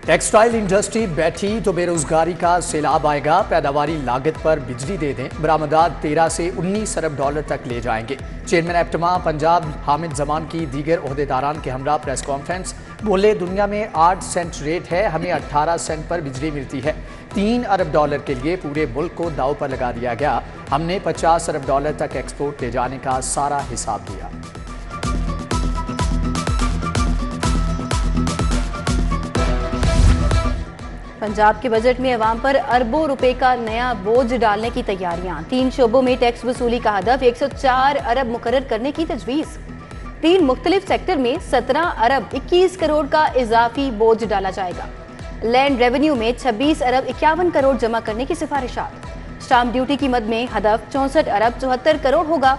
Textile industry बैठी तो बेरोजगारी का सैलाब आएगा। पैदावारी लागत पर बिजली दे दें, बरामदात 13 से 19 अरब डॉलर तक ले जाएंगे। चेयरमैन एप्टमा पंजाब हामिद जमान की दीगर ओहदेदारान के हमरा प्रेस कॉन्फ्रेंस। बोले, दुनिया में 8 सेंट रेट है, हमें 18 सेंट पर बिजली मिलती है। 3 अरब डॉलर के लिए पूरे मुल्क को दाव पर लगा दिया गया। हमने 50 अरब डॉलर तक एक्सपोर्ट ले जाने का सारा हिसाब दिया। पंजाब के बजट में अवाम पर अरबों रुपए का नया बोझ डालने की तैयारियां। 3 शोबों में टैक्स वसूली का हदफ 104 अरब मुकर्रर करने की तजवीज़। 3 मुख्तलिफ सेक्टर में 17 अरब 21 करोड़ का इजाफी बोझ डाला जाएगा। लैंड रेवेन्यू में 26 अरब 51 करोड़ जमा करने की सिफारिशात। स्टाम्प ड्यूटी की मद में हदफ 64 अरब 74 करोड़ होगा।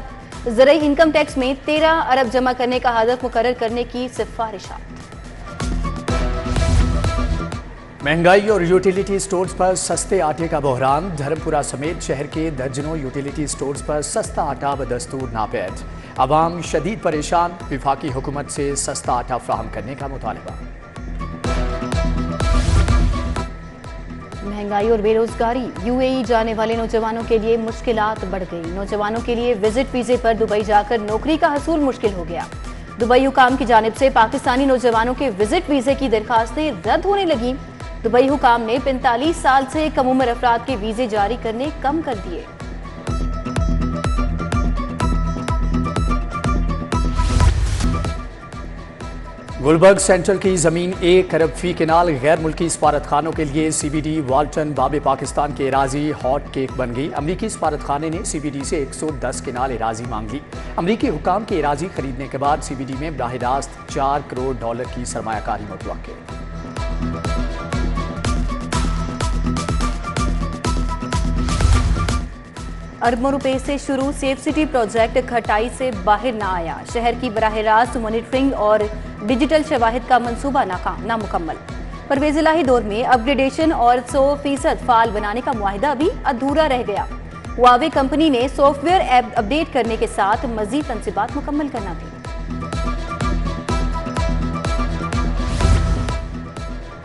ज़राई इनकम टैक्स में 13 अरब जमा करने का हदफ मुकर्रर करने की सिफारिशात। महंगाई और यूटिलिटी स्टोर्स पर सस्ते आटे का बहरान। धर्मपुरा समेत शहर के दर्जनों यूटिलिटी स्टोर्स पर सस्ता आटा बदस्तूर नापैद। अवाम शदीद परेशान। विफाकी हुकूमत से सस्ता आटा फ्राहम करने का मुतालबा। महंगाई और बेरोजगारी। यूएई जाने वाले नौजवानों के लिए मुश्किलात बढ़ गई। नौजवानों के लिए विजिट वीजे पर दुबई जाकर नौकरी का हसूल मुश्किल हो गया। दुबई हुकाम की जानिब से पाकिस्तानी नौजवानों के विजिट वीजे की दरखास्तें रद्द होने लगी। दुबई हुकाम ने 45 साल से कम उम्र अफराद के वीजे जारी करने कम कर दिए। गुलबर्ग सेंट्रल की जमीन 1 अरब फी केनाल गैर मुल्की सफारत खानों के लिए CBD वाल्टन बाबे पाकिस्तान के एराजी हॉट केक बन गई। अमरीकी सफारत खाने ने CBD से 110 केनाल एराजी मांग ली। अमरीकी हुकाम के एराजी खरीदने के बाद CBD में बराह रास्त 4 करोड़ डॉलर की सरमायाकारी मुतवक्के। अरबों रुपए से शुरू सेफ सिटी प्रोजेक्ट खटाई से बाहर ना आया। शहर की बराह रास्त मॉनिटरिंग और डिजिटल शवाहिद का मंसूबा नामुकम्मल। परवेज इलाही दौर में अपग्रेडेशन और 100% फाल बनाने का मुआहिदा भी अधूरा रह गया। हुआवे कंपनी ने सॉफ्टवेयर अपडेट करने के साथ मजीद तनसीबात मुकम्मल करना थी।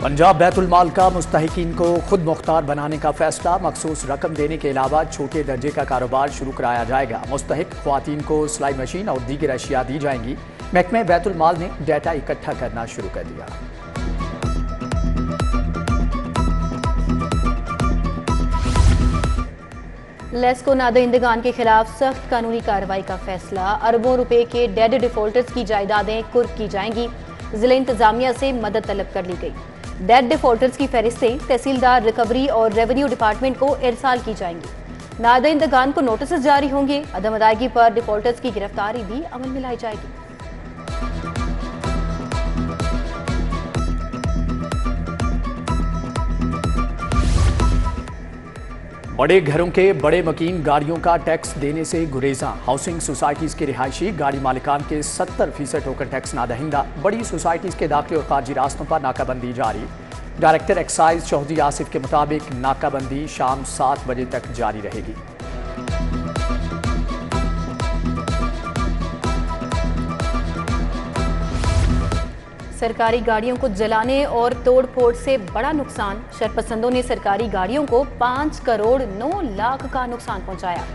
पंजाब बैतुल माल का मुस्तहिकीन को खुद मुख्तार बनाने का फैसला। मखसूस रकम देने के अलावा छोटे दर्जे का कारोबार शुरू कराया जाएगा। मुस्तहिक ख्वातीन को सिलाई मशीन और दीगर अशिया दी जाएंगी। महकमे बैतुल माल ने डाटा इकट्ठा करना शुरू कर दिया। लेस्को नादहिंदगान के खिलाफ सख्त कानूनी कार्रवाई का फैसला। अरबों रुपए के डेड डिफॉल्टर्स की जायदादें कुर्क की जाएंगी। जिला इंतजामिया से मदद तलब कर ली गई। डेड डिफॉल्टर्स की फहरिस्तें तहसीलदार रिकवरी और रेवेन्यू डिपार्टमेंट को इरसाल की जाएंगी। नादहिंदगान को नोटिस जारी होंगे। अदम अदायगी पर डिफॉल्टर्स की गिरफ्तारी भी अमल में लाई जाएगी। बड़े घरों के बड़े मकीन गाड़ियों का टैक्स देने से गुरेजा। हाउसिंग सोसाइटीज के रिहायशी गाड़ी मालिकान के 70% टोकन टैक्स नादहिंदा। बड़ी सोसाइटीज के दाखिले और खारजी रास्तों पर नाकाबंदी जारी। डायरेक्टर एक्साइज चौधरी आसिफ के मुताबिक नाकाबंदी शाम 7 बजे तक जारी रहेगी। सरकारी गाड़ियों को जलाने और तोड़ फोड़ से बड़ा नुकसान। शरपसंदों ने सरकारी गाड़ियों को 5 करोड़ 9 लाख का नुकसान पहुंचाया।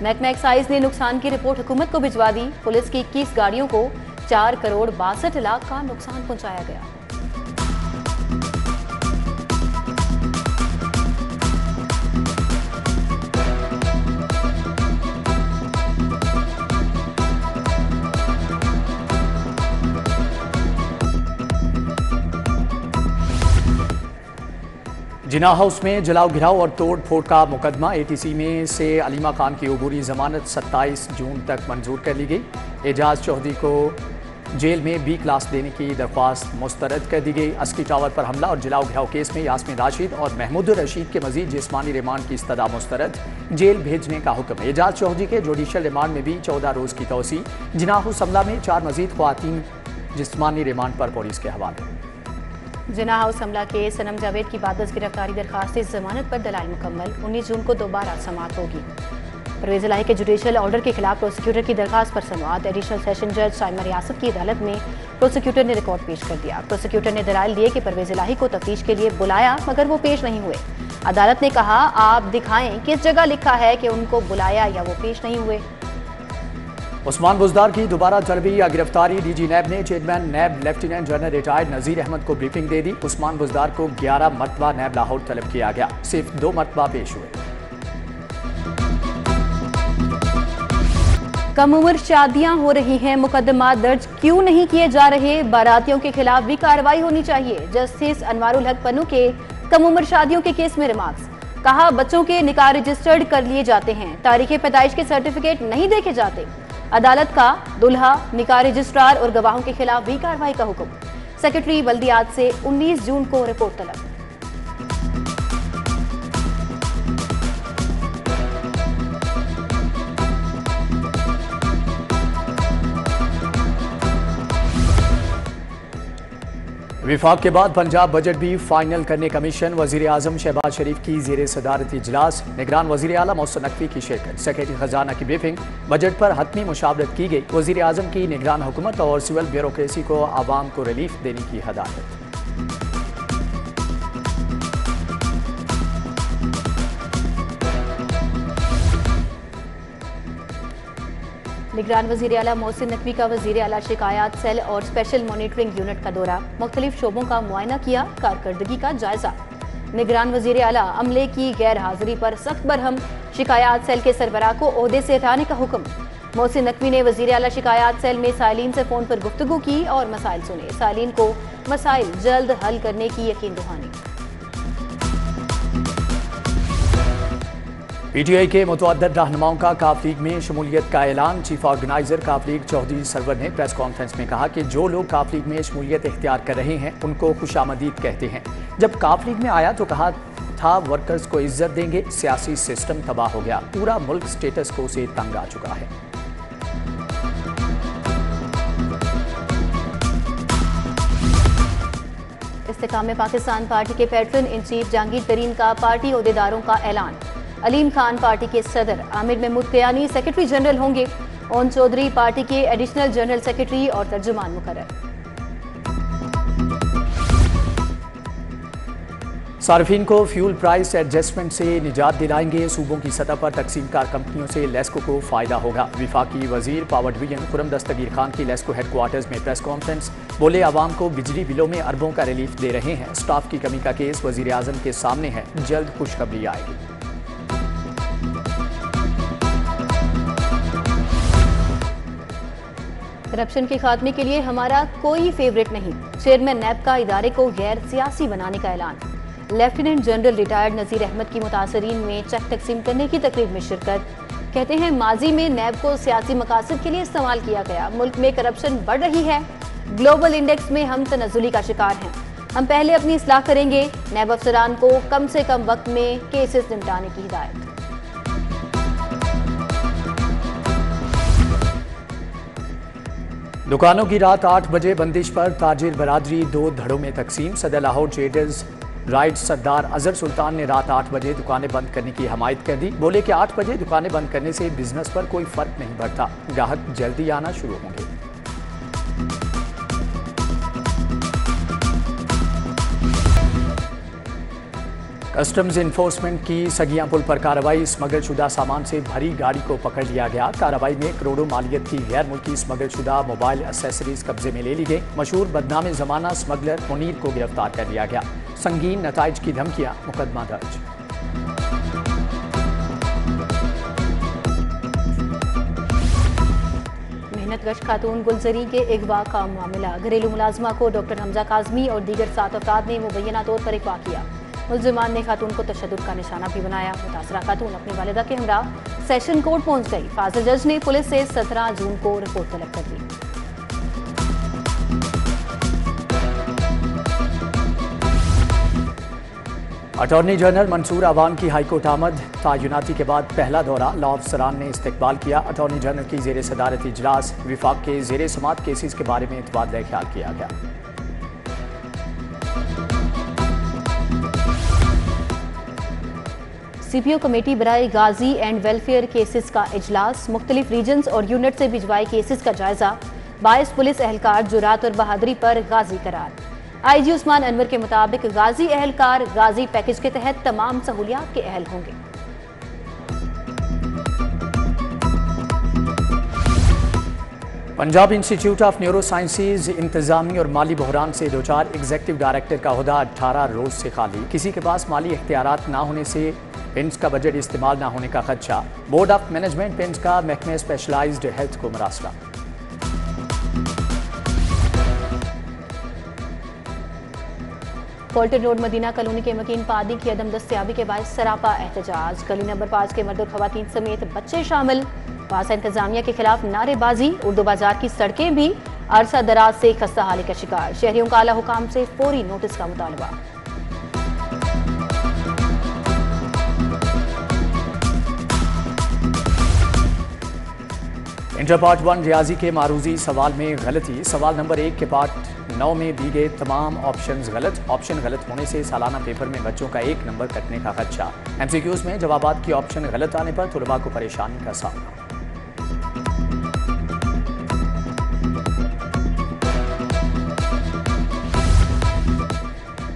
महकमा एक्साइज ने नुकसान की रिपोर्ट हुकूमत को भिजवा दी। पुलिस की 21 गाड़ियों को 4 करोड़ 62 लाख का नुकसान पहुंचाया गया। जिना हाउस में जलाओ घिराव और तोड़ फोड़ का मुकदमा। ATC में से अलीमा खान की अबूरी जमानत 27 जून तक मंजूर कर ली गई। एजाज चौधरी को जेल में B क्लास देने की दरख्वास्त मुस्तरद कर दी गई। अस्की टावर पर हमला और जलाओ घिराव केस में यास्मीन राशिद और महमूद रशीद के मजीद जिस्मानी रिमांड की इस्तदा मुस्तरद। जेल भेजने का हुक्म। एजाज चौधरी के जुडिशल रिमांड में भी 14 रोज की तोसी। जिना हाउस हमला में 4 मजीद ख्वातीन जिस्मानी रिमांड पर पुलिस के हवाले। जिना हाउस हमला के सनम जावेद की बादस गिरफ्तारी दरखास्त जमानत पर दलाइल मुकम्मल। 19 जून को दोबारा समाअत होगी। परवेज इलाही के जुडिशियल ऑर्डर के खिलाफ प्रोसिक्यूटर की दरखास्त पर समाअत एडिशनल सेशन जज साइमा रियासत की अदालत में प्रोसिक्यूटर ने रिकॉर्ड पेश कर दिया। प्रोसिक्यूटर ने दलाइल दिए कि परवेज इलाही को तफ्तीश के लिए बुलाया मगर वो पेश नहीं हुए। अदालत ने कहा, आप दिखाएं किस जगह लिखा है कि उनको बुलाया या वो पेश नहीं हुए। उस्मान बुजदार की दोबारा तलबी या गिरफ्तारी। डीजी नैब ने चेयरमैन नैब lieutenant general retired Nazir Ahmad को ब्रीफिंग दे दी। उस्मान बुजदार को 11 मरतबा नैब लाहौर तलब किया गया, सिर्फ 2 मरतबा पेश हुए। कम उम्र शादियां हो रही हैं, मुकदमा दर्ज क्यों नहीं किए जा रहे? बारातियों के खिलाफ भी कार्रवाई होनी चाहिए। जस्टिस अनवारुल हक पन्नू के कम उम्र शादियों के केस में रिमार्क्स। कहा, बच्चों के निकाह रजिस्टर्ड कर लिए जाते हैं, तारीख पैदाइश के सर्टिफिकेट नहीं देखे जाते। अदालत का दुल्हा, निकाह रजिस्ट्रार और गवाहों के खिलाफ भी कार्रवाई का हुक्म। सेक्रेटरी बल्दियात से 19 जून को रिपोर्ट तलब। विफाक के बाद पंजाब बजट भी फाइनल करने का मिशन। वजीर आजम शहबाज शरीफ की जेर सदारती इजलास। निगरान वजीर आला मोहसिन नकवी की शिरकत। सेक्रेटरी खजाना की ब्रीफिंग। बजट पर हतमी मुशावरत की गई। वजीर आजम की निगरान हुकूमत और सिविल ब्यूरोक्रेसी को आवाम को रिलीफ देने की हदायत। निगरान वजीर आला मोहसिन नकवी का वजीर आला शिकायत सेल और स्पेशल मॉनिटरिंग यूनिट का दौरा। मुख्तलिफ शोबों का मुआयना किया, कारकर्दगी का जायजा। निगरान वजीर आला अमले की गैर हाजिरी पर सख्त बरहम। शिकायत सेल के सरबराह को ओहदे से हटाने का हुक्म। मोहसिन नकवी ने वजीर आला शिकायत सेल में साइलिन से फोन पर गुफ्तगू की और मसाइल सुने। साइलिन को मसाइल जल्द हल करने की यकीन दहानी। पीटीआई के मुतअद्दिद रहनुमाओं का काफ लीग में शमूलियत का ऐलान। चीफ ऑर्गेनाइजर काफ लीग चौधरी सरवर ने प्रेस कॉन्फ्रेंस में कहा कि जो लोग काफ लीग में शमूलियत इख्तियार कर रहे हैं उनको खुशामदीद कहते हैं। जब काफ लीग में आया तो कहा था वर्कर्स को इज्जत देंगे, सियासी सिस्टम तबाह हो गया, पूरा मुल्क स्टेटस को से तंग आ चुका है। इस्तेकाम पाकिस्तान पार्टी के पैटर्न इन चीफ जहांगीर तरीन का पार्टी ओहदेदारों का ऐलान। अलीम खान पार्टी के सदर, आमिर महमूद कयानी सेक्रेटरी जनरल होंगे। ओन चौधरी पार्टी के एडिशनल जनरल सेक्रेटरी और तर्जुमान मुकर्रर। सार्फिन को फ्यूल प्राइस एडजस्टमेंट से निजात दिलाएंगे। सूबों की सतह पर तकसीमकार कंपनियों से लेस्को को फायदा होगा। विफाकी वजीर पावर डिवीजन खुरम दस्तगीर खान की लेस्को हेडक्वार्टर्स में प्रेस कॉन्फ्रेंस। बोले, आवाम को बिजली बिलों में अरबों का रिलीफ दे रहे हैं। स्टाफ की कमी का केस वजीर आजम के सामने है, जल्द खुशखबरी आएगी। करप्शन के खात्मे के लिए हमारा कोई फेवरेट नहीं। चेयरमैन नैब का इदारे को गैर सियासी बनाने का ऐलान। Lieutenant general retired Nazir Ahmad की मुतासरीन में चेक तकसीम करने की तकरीब में शिरकत। कहते हैं, माजी में नैब को सियासी मकासद के लिए इस्तेमाल किया गया। मुल्क में करप्शन बढ़ रही है। ग्लोबल इंडेक्स में हम तनज़ुली का शिकार हैं। हम पहले अपनी इस्लाह करेंगे। नैब अफसरान को कम से कम वक्त में केसेस निपटाने की हिदायत। दुकानों की रात 8 बजे बंदिश पर ताजिर बरादरी 2 धड़ों में तकसीम। सदर लाहौर ट्रेडर्स राइट सरदार अजहर सुल्तान ने रात 8 बजे दुकानें बंद करने की हमायत कर दी। बोले कि 8 बजे दुकानें बंद करने से बिजनेस पर कोई फर्क नहीं पड़ता, ग्राहक जल्दी आना शुरू होंगे। कस्टम्स इन्फोर्समेंट की सगियां पुल पर कार्रवाई। स्मगल शुदा सामान से भरी गाड़ी को पकड़ लिया गया। कार्रवाई में करोड़ों मालियत की गैर मुल्की स्मगल शुदा मोबाइल एसेसरीज कब्जे में ले ली गई। मशहूर बदनाम जमाना स्मगलर मुनीर को गिरफ्तार कर लिया गया। संगीन नताइज की धमकियां, मुकदमा दर्ज। मेहनतकश खातून गुलजरी के अगवा का मामला। घरेलू मुलाजमा को डॉक्टर हमजा काजमी और दीगर 7 अफराद ने मुबैना तौर पर अगवा किया। मुलजिमान ने खातून को तशद्दुद का निशाना भी बनाया। मुतासरा खातून अपनी वालिदा के हमरा सेशन कोर्ट पहुंच गई। फाजिल जज ने पुलिस से 17 जून को रिपोर्ट तलब कर दी। अटॉर्नी जनरल मंसूर अवान की हाईकोर्ट आमद। तायुनाती के बाद पहला दौरा लॉ अफसरान ने इस्तकबाल किया। अटॉर्नी जनरल की जेर सदारत इजलास। विफाक के जेर समात केसेस के बारे में तबादला ख्याल किया गया। CPO कमेटी बनाई गाजी एंड वेलफेयर केसेस का इजलास, मुख्तलिफ रीजन्स और यूनिट से भिजवाई केसेस का जायजा। 22 पुलिस एहलकार जुरात और बहादुरी पर गाजी करार। IG उस्मान अनवर के मुताबिक गाजी एहलकार गाजी पैकेज के तहत तमाम सहूलियात के अहल होंगे। Punjab institute of neuro sciences इंतजामी और माली बहरान से दो चार एग्जीक्यूटिव डायरेक्टर का ओहदा 18 रोज से खाली। किसी के पास माली इख्तियारात ना होने से पिंस का बजट इस्तेमाल ना होने का खदशा। बोर्ड ऑफ मैनेजमेंट पिंस का महकमे स्पेशलाइज्ड हेल्थ को मरासला। कोल्टन रोड मदीना कॉलोनी के मकीन पादी की अदम दस्तयाबी के बाद सरापा एहतजाज। गली नंबर 5 के मर्द और खवातीन समेत बच्चे शामिल। वासा इंतजामिया के खिलाफ नारेबाजी। उर्दू बाजार की सड़कें भी अरसा दराज से खस्ता हाली का शिकार। शहरियों का आला हुकाम से फौरी नोटिस का मुतालबा। इंटर पार्ट 1 रियाजी के मारूजी सवाल में गलती। सवाल नंबर 1 के पार्ट 9 में दी गए तमाम ऑप्शंस गलत। ऑप्शन गलत होने से सालाना पेपर में बच्चों का 1 नंबर कटने का खदशा। MCQs में जवाबात की ऑप्शन गलत आने पर तुलबा को परेशानी का सामना।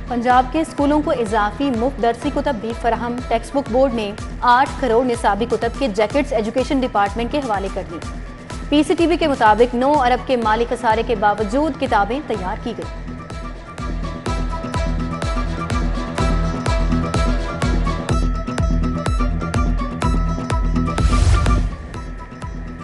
पंजाब के स्कूलों को इजाफी मुफ्त दरसी कुतब भी फराहम। टेक्स्ट बुक बोर्ड ने 8 करोड़ निसाबी कुतब के जैकेट्स एजुकेशन डिपार्टमेंट के हवाले कर दी। PCTV के मुताबिक 9 अरब के माली खसारे के बावजूद किताबें तैयार की गई।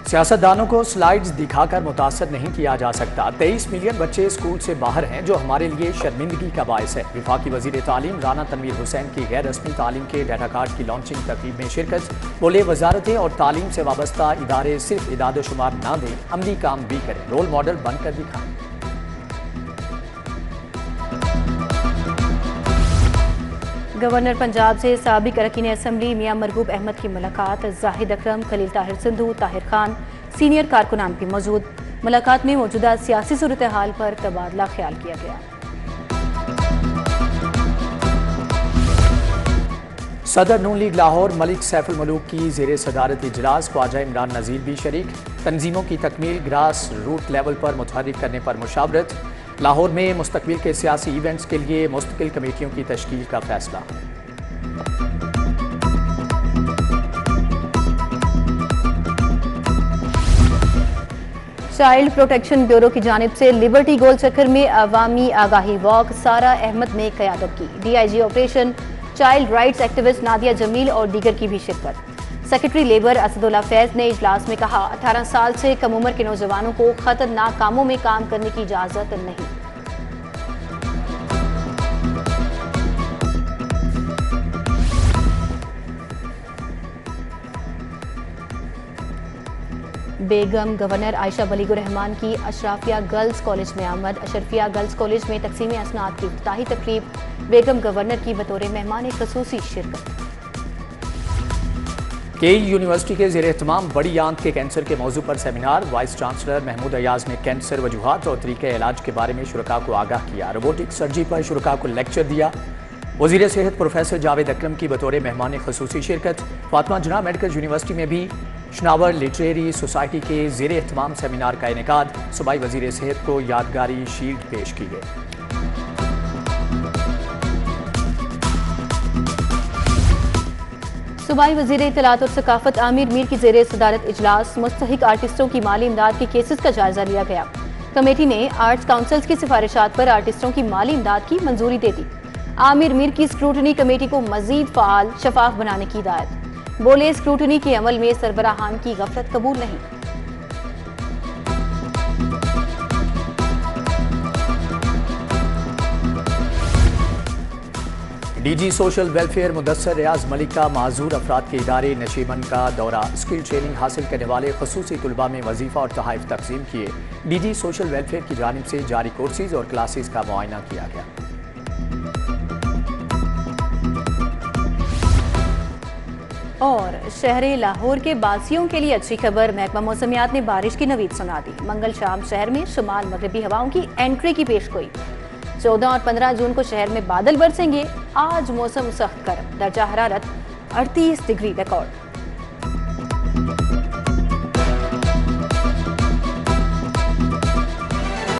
सियासतदानों को स्लाइड्स दिखाकर मुतासर नहीं किया जा सकता। 23 मिलियन बच्चे स्कूल से बाहर हैं, जो हमारे लिए शर्मिंदगी का बायस है। वफाकी वजीर तालीम राना तनवीर हुसैन की गैर रस्मी तालीम के डाटा कार्ड की लॉन्चिंग तकरीब में शिरकत। बोले, वजारतें और तालीम से वाबस्ता इदारे सिर्फ इदाद शुमार ना दें, अमली काम भी करें, रोल मॉडल बनकर दिखाएं। गवर्नर पंजाब से साबिक अरकान असम्बली मियां मरगूब अहमद की मुलाकात। जाहिद अकरम, खलील ताहिर सिंधु, ताहिर खान, सीनियर कारकुनान भी मौजूद। मुलाकात में मौजूदा सियासी सूरत हाल पर तबादला ख्याल किया गया। सदर नून लीग लाहौर मलिक सैफुल मलूक की जेर सदारत इजलास। ख्वाजा इमरान नज़ीर भी शरीक। तंजीमों की तकमील ग्रास रूट लेवल पर मुतहर्रिक करने पर मुशावरत। लाहौर में मुस्तकबिल के सियासी इवेंट्स के लिए मुस्तकिल कमेटियों की तश्कील का फैसला। चाइल्ड प्रोटेक्शन ब्यूरो की जानिब से लिबर्टी गोल चक्कर में अवामी आगाही वॉक। सारा अहमद ने क़यादत की। DIG operation child rights activist Nadia Jamil और दीगर की भी शिरकत। सेक्रेटरी लेबर असदुल्ला फैज ने इजलास में कहा, 18 साल से कम उम्र के नौजवानों को खतरनाक कामों में काम करने की इजाजत नहीं। बेगम गवर्नर आयशा बलीगुर रहमान की अशराफिया गर्ल्स कॉलेज में आमद। अशरफिया गर्ल्स कॉलेज में तकसीम असनाद की इफ्तिताही तकरीब। बेगम गवर्नर की बतौर मेहमान खसूसी शिरकत। KE यूनिवर्सिटी के ज़ेर एहतमाम बड़ी आंत के कैंसर के मौजू पर seminar. Vice chancellor Mahmood Ayaz ने कैंसर वजूहात और तरीके इलाज के बारे में शुरका को आगाह किया। रोबोटिक सर्जरी पर शुरका को लेक्चर दिया। वज़ीर सेहत प्रोफेसर जावेद अकरम की बतौर मेहमान खसूसी शिरकत। फातिमा जिन्ना मेडिकल यूनिवर्सिटी में भी शनावर लिटरेरी सोसाइटी के ज़ेर एहतमाम सेमिनार का इनेकाद। सूबाई वज़ीर सेहत को यादगारी शील्ड पेश की गई। सूबाई वज़ीर इत्तलात और सकाफत आमिर मीर की ज़ेर सदारत इजलास। मुस्तहिक आर्टिस्टों की माली इमदाद के केसेस का जायजा लिया गया। कमेटी ने आर्ट्स काउंसिल्स की सिफारिशात पर आर्टिस्टों की माली इमदाद की मंजूरी दे दी। आमिर मीर की स्क्रूटनी कमेटी को मजीद फाल शफाफ बनाने की हिदायत। बोले, स्क्रूटनी के अमल में सरबराहान की गफलत कबूल नहीं। DG सोशल वेलफेयर मुदस्सर रियाज मलिक का माजूर अफराद के इदारे नशीमन का दौरा। स्किल ट्रेनिंग हासिल करने वाले खसूसी तुलबा में वजीफा और तहाइफ तकसीम किए। DG सोशल वेलफेयर की जानिब से जारी कोर्सेज और क्लासेस का मुआयना किया गया। और शहर लाहौर के बासियों के लिए अच्छी खबर। महकमा मौसमियात ने बारिश की नवीद सुना दी। मंगल शाम शहर में शुमाल मगरबी हवाओं की एंट्री की पेशगोई। 14 और 15 जून को शहर में बादल बरसेंगे। आज मौसम सख्त गर्म। दर्जा हरारत 38 डिग्री रिकॉर्ड।